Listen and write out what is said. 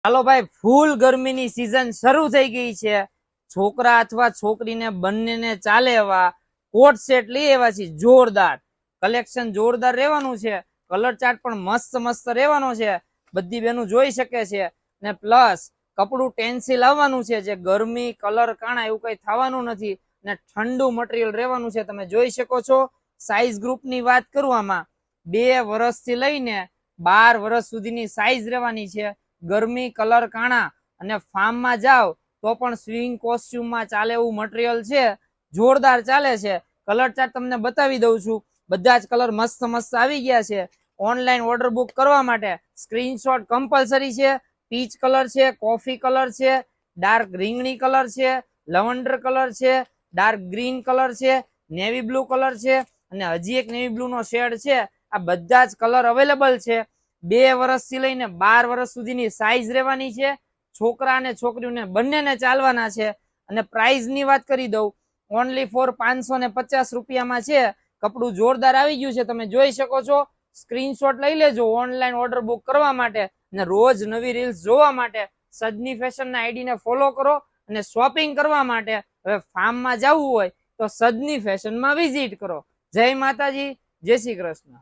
ચાલો ભાઈ, ફૂલ ગરમીની સીઝન શરૂ થઈ ગઈ છે। છોકરા અથવા છોકરીને બંનેને ચાલે એવા કોટ સેટ લઈ આવ્યા છે। જોરદાર કલેક્શન, જોરદાર રહેવાનું છે। કલર ચાર્ટ પણ મસ્ત મસ્ત રહેવાનો છે, બધી બેનું જોઈ શકે છે। ને પ્લસ કપડું ટેન્સિલ આવવાનું છે, જે ગરમી કલર કાણા એવું કઈ થવાનું નથી ને ઠંડુ મટીરિયલ રહેવાનું છે। તમે જોઈ શકો છો। સાઈઝ ગ્રુપની વાત કરવામાં 2 વર્ષથી લઈને 12 વર્ષ સુધીની સાઈઝ રહેવાની છે। ગરમી કલર કાણા અને ફાર્મમાં જાવ તો પણ સ્વિંગ કોસ્ટ્યુમમાં ચાલે એવું મટીરિયલ છે, જોરદાર ચાલે છે। કલર ચાર્ટ તમને બતાવી દઉં છું, બધા જ કલર મસ્ત મસ્ત આવી ગયા છે। ઓનલાઈન ઓર્ડર બુક કરવા માટે સ્ક્રીનશોટ કમ્પલસરી છે। પીચ કલર છે, કોફી કલર છે, ડાર્ક રીંગણી કલર છે, લવંડર કલર છે, ડાર્ક ગ્રીન કલર છે, નેવી બ્લુ કલર છે અને હજી એક નેવી બ્લુ નો શેડ છે। આ બધા જ કલર અવેલેબલ છે। 2 વર્ષથી લઈને 12 વર્ષ સુધીની સાઈઝ રહેવાની છે। છોકરા અને છોકરીઓને બંનેને ચાલવાના છે। અને પ્રાઇઝ ની વાત કરી દઉં, ઓનલી ફોર 550 રૂપિયામાં છે। કપડું જોરદાર આવી ગયું છે, તમે જોઈ શકો છો। સ્ક્રીનશોટ લઈ લેજો ઓનલાઈન ઓર્ડર બુક કરવા માટે અને રોજ નવી રીલ્સ જોવા માટે સદની ફેશનના આઈડીને ફોલો કરો। અને શોપિંગ કરવા માટે હવે ફાર્મમાં જવું હોય તો સદની ફેશનમાં વિઝિટ કરો। જય માતાજી, જય શ્રી કૃષ્ણ।